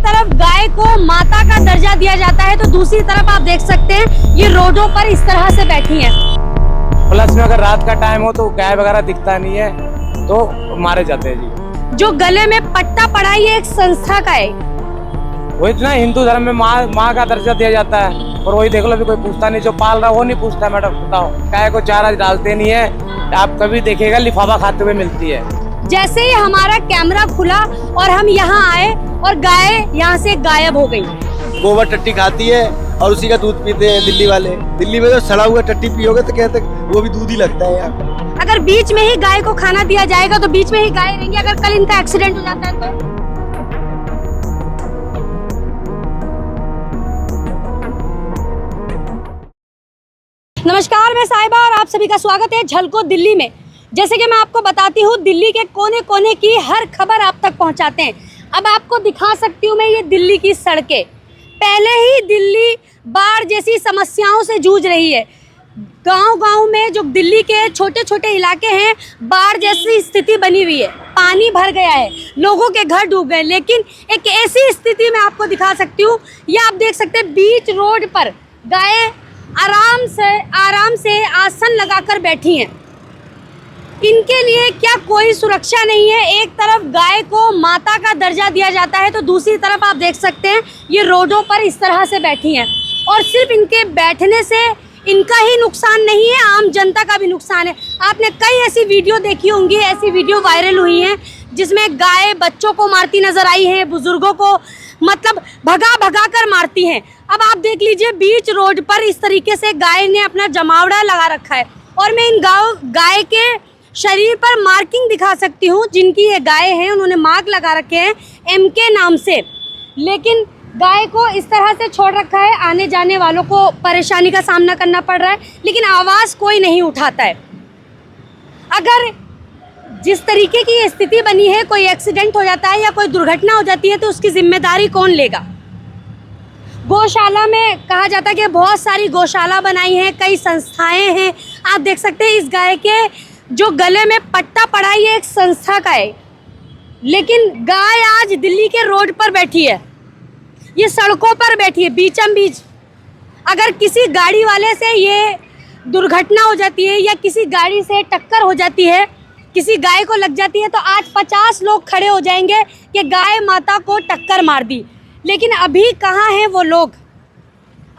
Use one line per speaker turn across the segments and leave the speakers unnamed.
तरफ गाय को माता का दर्जा दिया जाता है तो दूसरी तरफ आप देख सकते हैं ये रोडों पर इस तरह से बैठी हैं।
प्लस में अगर रात का टाइम हो तो गाय वगैरह दिखता नहीं है तो मारे जाते हैं जी।
जो गले में पट्टा पड़ा है ये एक संस्था का है।
वो इतना हिंदू धर्म में माँ का दर्जा दिया जाता है और वही देख लो भी कोई पूछता नहीं, जो पाल रहा वो नहीं पूछता। मैडम बताओ, गाय को चारा डालते नहीं है, आप कभी देखेगा लिफाफा खाते हुए मिलती है।
जैसे ही हमारा कैमरा खुला और हम यहाँ आए और गाय यहाँ से गायब हो गई।
गोबर टट्टी खाती है और उसी का दूध पीते हैं दिल्ली वाले। दिल्ली में तो सड़ा हुआ टट्टी पियोगे तो कहते वो भी दूध ही लगता है यार।
अगर बीच में ही गाय को खाना दिया जाएगा तो बीच में ही गाय रहेंगी। अगर कल इनका एक्सीडेंट हो जाता है तो नमस्कार, मैं साहिबा और आप सभी का स्वागत है झलको दिल्ली में। जैसे कि मैं आपको बताती हूँ दिल्ली के कोने कोने की हर खबर आप तक पहुँचाते हैं। अब आपको दिखा सकती हूँ मैं ये दिल्ली की सड़कें। पहले ही दिल्ली बाढ़ जैसी समस्याओं से जूझ रही है। गांव-गांव में जो दिल्ली के छोटे छोटे इलाके हैं बाढ़ जैसी स्थिति बनी हुई है, पानी भर गया है, लोगों के घर डूब गए। लेकिन एक ऐसी स्थिति में आपको दिखा सकती हूँ, ये आप देख सकते हैं बीच रोड पर गाय आराम से आसन लगाकर बैठी हैं। इनके लिए क्या कोई सुरक्षा नहीं है। एक तरफ गाय को माता का दर्जा दिया जाता है तो दूसरी तरफ आप देख सकते हैं ये रोडों पर इस तरह से बैठी हैं। और सिर्फ इनके बैठने से इनका ही नुकसान नहीं है, आम जनता का भी नुकसान है। आपने कई ऐसी वीडियो देखी होंगी, ऐसी वीडियो वायरल हुई हैं जिसमें गाय बच्चों को मारती नजर आई है, बुजुर्गों को मतलब भगा कर मारती हैं। अब आप देख लीजिए बीच रोड पर इस तरीके से गाय ने अपना जमावड़ा लगा रखा है। और मैं इन गाय के शरीर पर मार्किंग दिखा सकती हूँ। जिनकी ये गाय हैं उन्होंने मार्क लगा रखे हैं MK नाम से। लेकिन गाय को इस तरह से छोड़ रखा है, आने जाने वालों को परेशानी का सामना करना पड़ रहा है, लेकिन आवाज़ कोई नहीं उठाता है। अगर जिस तरीके की ये स्थिति बनी है, कोई एक्सीडेंट हो जाता है या कोई दुर्घटना हो जाती है तो उसकी जिम्मेदारी कौन लेगा। गौशाला में कहा जाता है कि बहुत सारी गौशाला बनाई हैं, कई संस्थाएं हैं। आप देख सकते हैं इस गाय के जो गले में पट्टा पड़ा है ये एक संस्था का है। लेकिन गाय आज दिल्ली के रोड पर बैठी है, ये सड़कों पर बैठी है बीचम बीच। अगर किसी गाड़ी वाले से ये दुर्घटना हो जाती है या किसी गाड़ी से टक्कर हो जाती है, किसी गाय को लग जाती है तो आज 50 लोग खड़े हो जाएंगे कि गाय माता को टक्कर मार दी। लेकिन अभी कहाँ हैं वो लोग।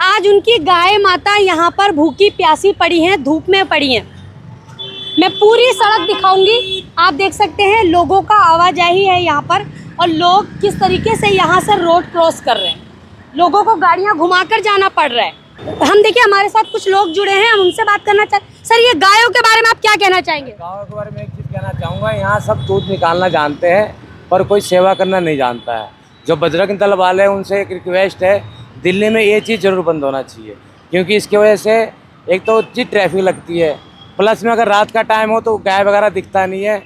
आज उनकी गाय माता यहाँ पर भूखी प्यासी पड़ी हैं, धूप में पड़ी हैं। मैं पूरी सड़क दिखाऊंगी, आप देख सकते हैं लोगों का आवाजाही है यहाँ पर और लोग किस तरीके से यहाँ से रोड क्रॉस कर रहे हैं। लोगों को गाड़ियाँ घुमाकर जाना पड़ रहा है। हम देखिए हमारे साथ कुछ लोग जुड़े हैं, हम उनसे बात करना चाहते। सर ये गायों के बारे में आप क्या कहना चाहेंगे।
गायों के बारे में एक चीज़ कहना चाहूँगा, यहाँ सब दूध निकालना जानते हैं पर कोई सेवा करना नहीं जानता है। जो बजरंग दल वाले हैं उनसे एक रिक्वेस्ट है, दिल्ली में ये चीज़ ज़रूर बंद होना चाहिए, क्योंकि इसकी वजह से एक तो अच्छी ट्रैफिक लगती है, प्लस में अगर रात का टाइम हो तो गाय वगैरह दिखता नहीं है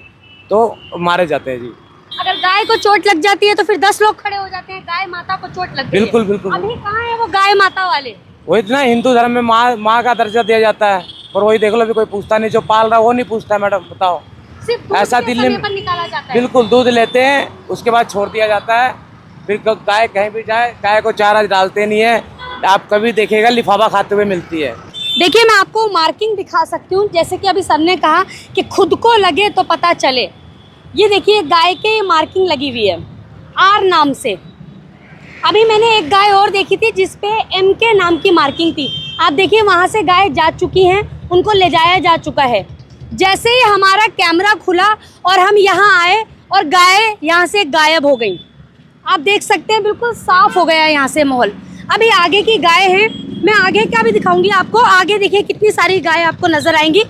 तो मारे जाते हैं जी। अगर
गाय को चोट लग जाती है तो फिर 10 लोग खड़े हो जाते हैं, गाय माता को चोट लग गई।
बिल्कुल बिल्कुल।
अभी कहाँ है वो गाय माता वाले।
वो इतना हिंदू धर्म में माँ का दर्जा दिया जाता है और वही देख लो भी कोई पूछता नहीं, जो पाल रहा वो नहीं पूछता। मैडम बताओ, ऐसा दिल्ली में
निकाला जाता है।
बिल्कुल, दूध लेते हैं उसके बाद छोड़ दिया जाता है। फिर गाय कहीं भी जाए, गाय को चारा डालते नहीं है, आप कभी देखेगा लिफाफा खाते हुए मिलती है।
देखिए मैं आपको मार्किंग दिखा सकती हूँ, जैसे कि अभी सर ने कहा कि खुद को लगे तो पता चले। ये देखिए गाय के मार्किंग लगी हुई है R नाम से। अभी मैंने एक गाय और देखी थी जिसपे MK नाम की मार्किंग थी। आप देखिए वहाँ से गाय जा चुकी हैं, उनको ले जाया जा चुका है। जैसे ही हमारा कैमरा खुला और हम यहाँ आए और गाय यहाँ से गायब हो गई। आप देख सकते हैं बिल्कुल साफ हो गया यहाँ से माहौल। अभी आगे की गाय है, मैं आगे का भी दिखाऊंगी आपको। आगे देखिए कितनी सारी गाय आपको नजर आएंगी।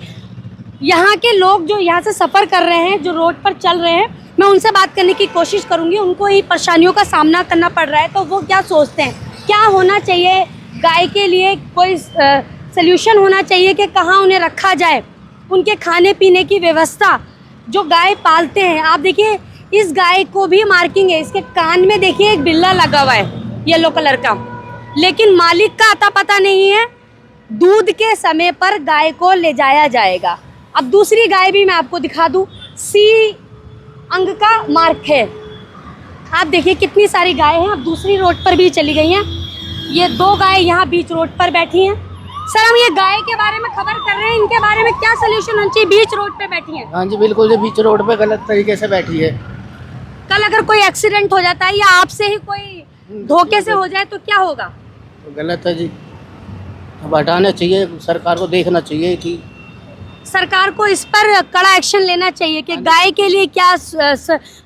यहाँ के लोग जो यहाँ से सफ़र कर रहे हैं, जो रोड पर चल रहे हैं, मैं उनसे बात करने की कोशिश करूँगी। उनको ही परेशानियों का सामना करना पड़ रहा है तो वो क्या सोचते हैं, क्या होना चाहिए गाय के लिए, कोई सल्यूशन होना चाहिए कि कहाँ उन्हें रखा जाए, उनके खाने पीने की व्यवस्था। जो गाय पालते हैं, आप देखिए इस गाय को भी मार्किंग है, इसके कान में देखिए एक बिल्ला लगा हुआ है येलो कलर का, लेकिन मालिक का अता पता नहीं है। दूध के समय पर गाय को ले जाया जाएगा। अब दूसरी गाय भी मैं आपको दिखा दूं, C अंक का मार्क है। आप देखिए कितनी सारी गाय हैं, अब दूसरी रोड पर भी चली गई हैं। ये 2 गाय यहाँ बीच रोड पर बैठी हैं। सर हम ये गाय के बारे में खबर कर रहे हैं, इनके बारे में क्या सोल्यूशन होना चाहिए? बीच रोड पे बैठी हैं।
हाँ जी बिल्कुल, ये बीच रोड पे गलत तरीके से बैठी है।
कल अगर कोई एक्सीडेंट हो जाता है या आपसे ही कोई धोखे से हो जाए तो क्या होगा?
तो गलत है जी, अब हटाना चाहिए, सरकार को देखना चाहिए कि
सरकार को इस पर कड़ा एक्शन लेना चाहिए कि गाय के लिए क्या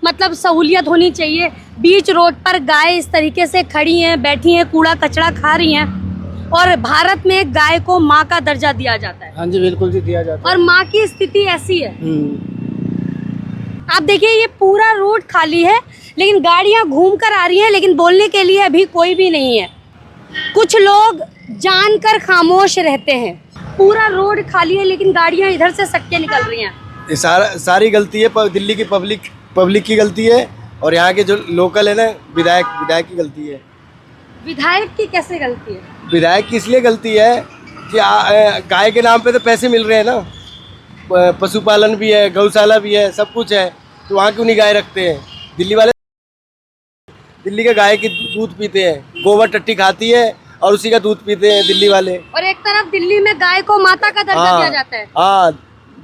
मतलब सहूलियत होनी चाहिए। बीच रोड पर गाय इस तरीके से खड़ी हैं, बैठी हैं, कूड़ा कचरा खा रही हैं, और भारत में गाय को माँ का दर्जा दिया जाता है।
हाँ जी बिल्कुल जी, दिया जाता
और माँ की स्थिति ऐसी है।
है।
आप देखिए ये पूरा रोड खाली है, लेकिन गाड़ियां घूम कर आ रही हैं, लेकिन बोलने के लिए अभी कोई भी नहीं है। कुछ लोग जानकर खामोश रहते हैं। पूरा रोड खाली है, लेकिन गाड़ियां इधर से सटके निकल रही हैं।
ये सारी गलती है दिल्ली की पब्लिक की गलती है, और यहाँ के जो लोकल है ना विधायक की गलती है।
विधायक की कैसे गलती है?
विधायक की इसलिए गलती है कि गाय के नाम पे तो पैसे मिल रहे हैं ना, पशुपालन भी है, गौशाला भी है, सब कुछ है, तो वहाँ क्यों नहीं गाय रखते हैं? दिल्ली के गाय की दूध पीते हैं, गोबर टट्टी खाती है और उसी का दूध पीते हैं दिल्ली वाले।
और एक तरफ दिल्ली में गाय को माता का दर्जा दिया जाता है।
हाँ,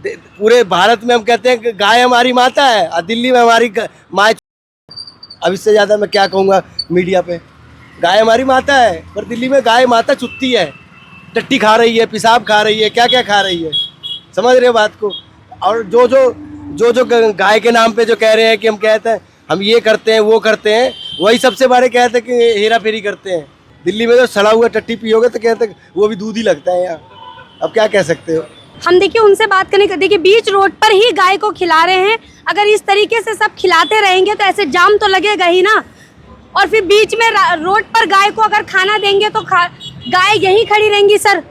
पूरे भारत में हम कहते हैं कि गाय हमारी माता है, और दिल्ली में हमारी माँ। अब इससे ज़्यादा मैं क्या कहूँगा मीडिया पे। गाय हमारी माता है, पर दिल्ली में गाय माता चुत्ती है, टट्टी खा रही है, पेशाब खा रही है, क्या क्या खा रही है, समझ रहे हो बात को? और जो गाय के नाम पे जो कह रहे हैं कि हम कहते हैं हम ये करते हैं वो करते हैं, वही सबसे बड़े कहते हैं कि हेरा फेरी करते हैं। दिल्ली में जो सड़ा हुआ टट्टी पियोगे तो कहते हैं वो भी दूध ही लगता है यहाँ। अब क्या कह सकते हो?
हम देखिए उनसे बात करने का, देखिए बीच रोड पर ही गाय को खिला रहे हैं। अगर इस तरीके से सब खिलाते रहेंगे तो ऐसे जाम तो लगेगा ही ना। और फिर बीच में रोड पर गाय को अगर खाना देंगे तो गाय यहीं खड़ी रहेंगी। सर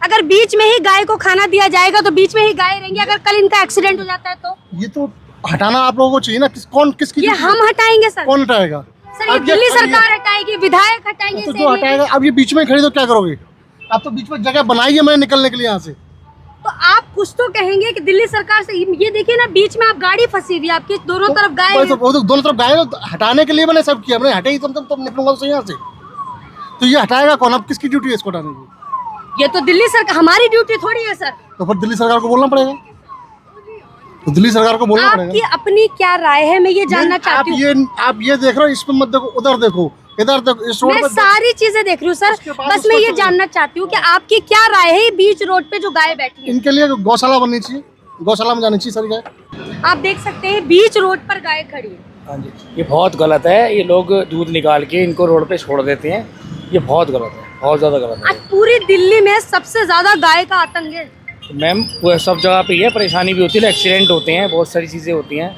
अगर बीच में ही गाय को खाना दिया जाएगा तो बीच में ही गाय रहेंगी। अगर कल इनका एक्सीडेंट हो जाता है तो
ये तो हटाना आप लोगों को चाहिए ना। किसकी?
ये हम हटाएंगे सर।
कौन हटाएगा?
सर ये दिल्ली सरकार हटाएगी, विधायक हटाएंगे।
तो जो हटाएगा, अब ये बीच में खड़ी तो क्या करोगे? आप तो बीच में जगह बनाई है मैंने निकलने के लिए यहाँ से।
तो आप कुछ तो कहेंगे कि दिल्ली सरकार से। ये देखिए ना, बीच में आप गाड़ी फंसी हुई है, आपकी दोनों तरफ गाय है।
वो तो दोनों तरफ गाय है, हटाने के लिए मैंने सब किया। मैंने हटाई तो निकलूंगा तो यहाँ से। तो ये हटाएगा कौन? अब किसकी ड्यूटी है इसको हटाने की?
ये तो दिल्ली सरकार, हमारी ड्यूटी थोड़ी है सर।
तो फिर दिल्ली सरकार को बोलना पड़ेगा। तो दिल्ली सरकार को बोलना पड़ेगा।
आपकी अपनी क्या राय है, मैं ये जानना चाहती हूँ।
आप ये देख रहे हो, इसमें मत देखो, उधर देखो, इधर देखो, इस रोड
मैं
पे
सारी चीजें देख रही हूँ सर। बस मैं ये जानना चाहती हूँ कि आपकी क्या राय है बीच रोड पे जो गाय बैठी है?
इनके लिए गौशाला बननी चाहिए, गौशाला में जानी चाहिए सारी गाय।
आप देख सकते हैं बीच रोड पर गाय खड़ी है।
हाँ जी, ये बहुत गलत है। ये लोग दूध निकाल के इनको रोड पे छोड़ देते हैं, ये बहुत गलत है, बहुत ज़्यादा गलत है।
आज पूरी दिल्ली में सबसे ज्यादा गाय का आतंक है।
मैम वो सब जगह पे ये परेशानी भी होती है, एक्सीडेंट होते हैं, बहुत सारी चीज़ें होती हैं।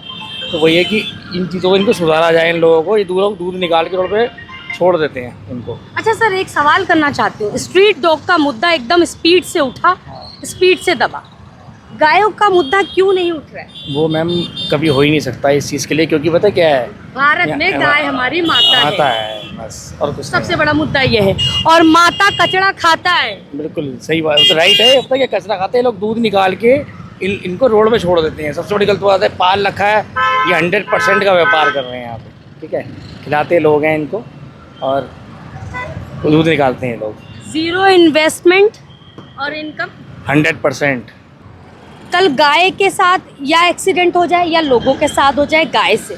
तो वही है कि इन चीज़ों को इनको सुधारा जाए। इन लोगों को, ये लोग दूध निकाल के रोड पे छोड़ देते हैं इनको।
अच्छा सर, एक सवाल करना चाहती हूँ। स्ट्रीट डॉग का मुद्दा एकदम स्पीड से उठा, स्पीड से दबा, गायों का मुद्दा क्यों नहीं उठ रहा है?
वो मैम कभी हो ही नहीं सकता इस चीज़ के लिए, क्योंकि पता क्या है,
भारत में गाय हमारी माता
है बस, और कुछ
सबसे बड़ा मुद्दा ये है। और माता कचरा खाता है।
बिल्कुल सही बात, तो राइट है। अब तक ये कचरा खाते हैं लोग, दूध निकाल के इनको रोड पे छोड़ देते हैं। सबसे बड़ी गलत बात है, पाल रखा है, ये 100% का व्यापार कर रहे हैं यहाँ पे। ठीक है, खिलाते लोग हैं इनको और दूध निकालते हैं लोग।
जीरो इन्वेस्टमेंट और इनकम
100%।
कल गाय के साथ या एक्सीडेंट हो जाए या लोगों के साथ हो जाए, गाय से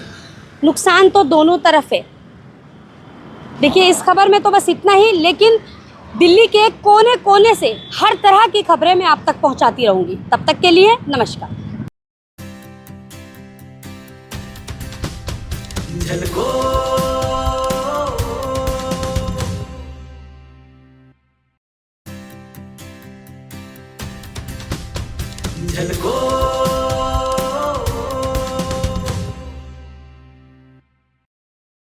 नुकसान तो दोनों तरफ है। देखिए इस खबर में तो बस इतना ही, लेकिन दिल्ली के कोने कोने से हर तरह की खबरें मैं आप तक पहुंचाती रहूंगी। तब तक के लिए नमस्कार।
झलको